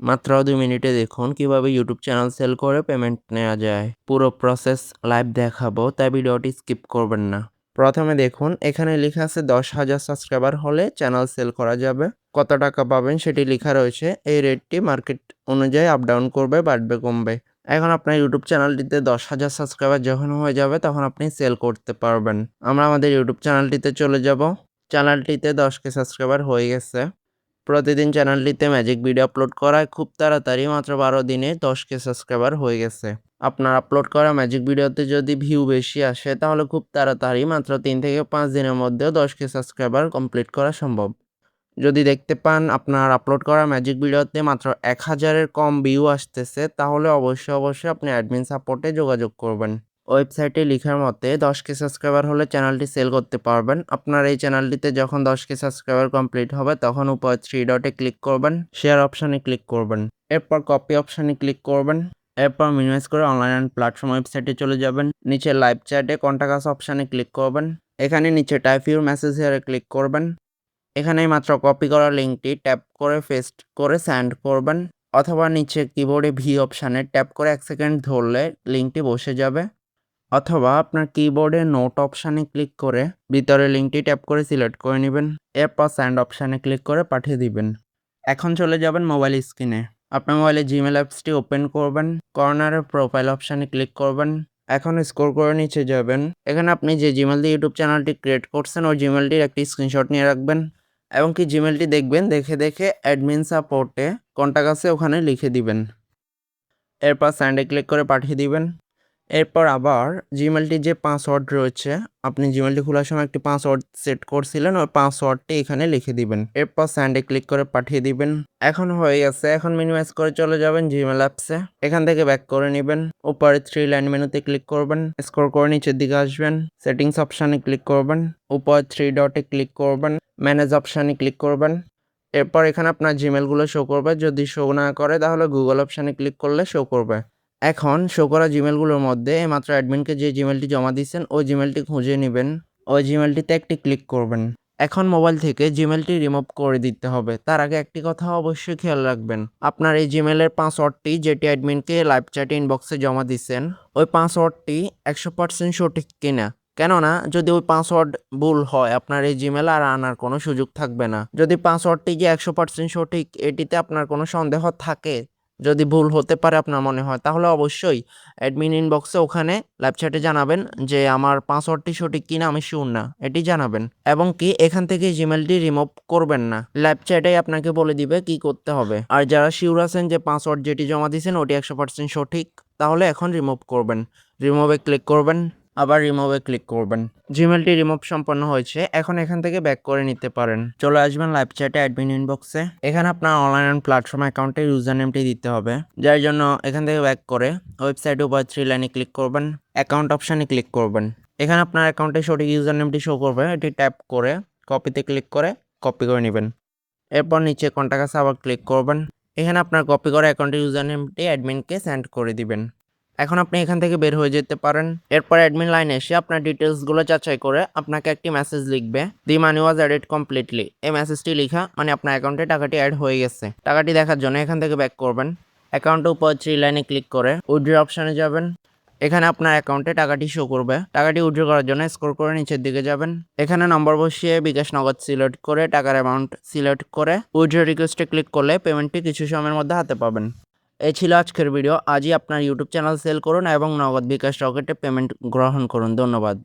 মাত্র 2 মিনিটে দেখুন কিভাবে ইউটিউব চ্যানেল সেল করে পেমেন্ট নেওয়া যায়। পুরো প্রসেস লাইভ দেখাবো, তাই ভিডিওটি স্কিপ করবেন না। প্রথমে দেখুন এখানে লেখা আছে 10,000 সাবস্ক্রাইবার হলে চ্যানেল সেল করা যাবে। কত টাকা পাবেন সেটি লেখা রয়েছে। এই রেটটি মার্কেট অনুযায়ী আপ ডাউন করবে, বাড়বে কমবে। এখন আপনার ইউটিউব চ্যানেলটিতে 10,000 সাবস্ক্রাইবার যখন হয়ে যাবে তখন আপনি সেল করতে পারবেন। আমরা আমাদের ইউটিউব চ্যানেলটিতে চলে যাব। চ্যানেলটিতে 10K সাবস্ক্রাইবার হয়ে গেছে। প্রতিদিন চ্যানেলটিতে ম্যাজিক ভিডিও আপলোড করায় খুব তাড়াতাড়ি মাত্র 12 দিনে 10K সাবস্ক্রাইবার হয়ে গেছে। আপনার আপলোড করা ম্যাজিক ভিডিওতে যদি ভিউ বেশি আসে তাহলে খুব তাড়াতাড়ি মাত্র 3 থেকে 5 দিনের মধ্যেও 10K সাবস্ক্রাইবার কমপ্লিট করা সম্ভব। যদি দেখতে পান আপনার আপলোড করা ম্যাজিক ভিডিওতে মাত্র 1000-এর কম ভিউ আসতেছে তাহলে অবশ্যই আপনি অ্যাডমিন সাপোর্টে যোগাযোগ করবেন। ওয়েবসাইটে লেখার মতে 10K সাবস্ক্রাইবার হলে চ্যানেলটি সেল করতে পারবেন। আপনার এই চ্যানেলটিতে যখন 10K সাবস্ক্রাইবার কমপ্লিট হবে তখন উপরে 3 ডটে ক্লিক করবেন, শেয়ার অপশানে ক্লিক করবেন। এরপর কপি অপশানে ক্লিক করবেন। এরপর মিনিমাইজ করে অনলাইন অ্যান্ড প্ল্যাটফর্ম ওয়েবসাইটে চলে যাবেন। নিচে লাইভ চ্যাটে কন্টাক্ট আস অপশানে ক্লিক করবেন। এখানে নিচে টাইপ ইউর মেসেজ হিয়ারে ক্লিক করবেন। এখানেই মাত্র কপি করা লিঙ্কটি ট্যাপ করে পেস্ট করে সেন্ড করবেন, অথবা নিচে কিবোর্ডে ভি অপশানে ট্যাপ করে 1 সেকেন্ড ধরলে লিঙ্কটি বসে যাবে, অথবা আপনার কিবোর্ডে নোট অপশানে ক্লিক করে ভিতরে লিঙ্কটি ট্যাপ করে সিলেক্ট করে নেবেন। এরপর সেন্ড অপশানে ক্লিক করে পাঠিয়ে দিবেন। এখন চলে যাবেন মোবাইল স্ক্রিনে। আপনার মোবাইলে জিমেল অ্যাপসটি ওপেন করবেন, কর্নারে প্রোফাইল অপশানে ক্লিক করবেন। এখন স্ক্রল করে নিচে যাবেন। এখানে আপনি যে জিমেল দিয়ে ইউটিউব চ্যানেলটি ক্রিয়েট করছেন ওই জিমেলটির একটি স্ক্রিনশট নিয়ে রাখবেন এবং কি জিমেলটি দেখবেন, দেখে অ্যাডমিন সাপোর্টে কন্টাক্ট আছে ওখানে লিখে দিবেন। এরপর সেন্ডে ক্লিক করে পাঠিয়ে দিবেন। এরপর আবার জিমেলটির যে পাসওয়ার্ড রয়েছে, আপনি জিমেলটি খোলার সময় একটি পাসওয়ার্ড সেট করছিলেন, ওই পাসওয়ার্ডটি এখানে লিখে দিবেন। এরপর সেন্ডে ক্লিক করে পাঠিয়ে দিবেন। এখন হয়ে গেছে। এখন মিনিমাইজ করে চলে যাবেন জিমেল অ্যাপসে। এখান থেকে ব্যাক করে নেবেন। উপরে 3 লাইন মেনুতে ক্লিক করবেন, স্ক্রল করে নিচের দিকে আসবেন, সেটিংস অপশানে ক্লিক করবেন, উপরে 3 ডটে ক্লিক করবেন, ম্যানেজ অপশানে ক্লিক করবেন। এরপর এখানে আপনার জিমেলগুলো শো করবে। যদি শো না করে তাহলে গুগল অপশানে ক্লিক করলে শো করবে। এখন শো করা জিমেলগুলোর মধ্যে মাত্র অ্যাডমিনকে যে জিমেলটি জমা দিচ্ছেন ওই জিমেলটি খুঁজে নেবেন, ওই জিমেলটিতে একটি ক্লিক করবেন। এখন মোবাইল থেকে জিমেলটি রিমুভ করে দিতে হবে। তার আগে একটি কথা অবশ্যই খেয়াল রাখবেন, আপনার এই জিমেলের পাসওয়ার্ডটি যেটি অ্যাডমিনকে লাইভ চ্যাটে ইনবক্সে জমা দিচ্ছেন ওই পাসওয়ার্ডটি 100% সঠিক কিনা। কেননা যদি ওই পাসওয়ার্ড ভুল হয় আপনার এই জিমেল আর আনার কোনো সুযোগ থাকবে না। যদি পাসওয়ার্ডটি যে 100% সঠিক এটিতে আপনার কোনো সন্দেহ থাকে, যদি ভুল হতে পারে আপনার মনে হয়, তাহলে অবশ্যই অ্যাডমিন ইনবক্সে ওখানে লাইভ চ্যাটে জানাবেন যে আমার পাসওয়ার্ডটি সঠিক কিনা আমি শিওর না, এটি জানাবেন। এবং কি এখান থেকে জিমেলটি রিমুভ করবেন না, লাইভ চ্যাটেই আপনাকে বলে দিবে কি করতে হবে। আর যারা শিওর আছেন যে পাসওয়ার্ড যেটি জমা দিয়েছেন ওটি 100% সঠিক, তাহলে এখন রিমুভ করবেন। রিমুভে ক্লিক করবেন, আবার রিমুভে ক্লিক করবেন। জিমেলটি রিমুভ সম্পন্ন হয়েছে। এখন এখান থেকে ব্যাক করে নিতে পারেন। চলে আসবেন লাইভ চ্যাটে অ্যাডমিন ইনবক্সে। এখানে আপনার অনলাইন প্ল্যাটফর্ম অ্যাকাউন্টের ইউজার নেমটি দিতে হবে, যার জন্য এখান থেকে ব্যাক করে ওয়েবসাইটের উপর 3 লাইনে ক্লিক করবেন, অ্যাকাউন্ট অপশানে ক্লিক করবেন। এখানে আপনার অ্যাকাউন্টের সঠিক ইউজার নেমটি শো করবে, এটি ট্যাপ করে কপিতে ক্লিক করে কপি করে নেবেন। এরপর নিচে কন্টাক্ট আছে আবার ক্লিক করবেন। এখানে আপনার কপি করা অ্যাকাউন্টের ইউজার নেমটি অ্যাডমিনকে সেন্ড করে দিবেন। এখন আপনি এখান থেকে বের হয়ে যেতে পারেন। এরপর অ্যাডমিন লাইনে এসে আপনার ডিটেলসগুলো যাচাই করে আপনাকে একটি মেসেজ লিখবে, দি মানি ওয়াজ অ্যাডেড কমপ্লিটলি। এই মেসেজটি লেখা মানে আপনার অ্যাকাউন্টে টাকাটি অ্যাড হয়ে গেছে। টাকাটি দেখার জন্য এখান থেকে ব্যাক করবেন। অ্যাকাউন্টের উপর 3 লাইনে ক্লিক করে উইথড্র অপশানে যাবেন। এখানে আপনার অ্যাকাউন্টে টাকাটি শো করবে। টাকাটি উইথড্র করার জন্য স্ক্রল করে নিচের দিকে যাবেন। এখানে নম্বর বসিয়ে বিকাশ নগদ সিলেক্ট করে টাকার অ্যামাউন্ট সিলেক্ট করে উইথড্র রিকোয়েস্টে ক্লিক করলে পেমেন্টটি কিছু সময়ের মধ্যে হাতে পাবেন। এই ছিল আজকের ভিডিও। আজই আপনার ইউটিউব চ্যানেল সেল করুন এবং নগদ বিকাশ রকেটে পেমেন্ট গ্রহণ করুন। ধন্যবাদ।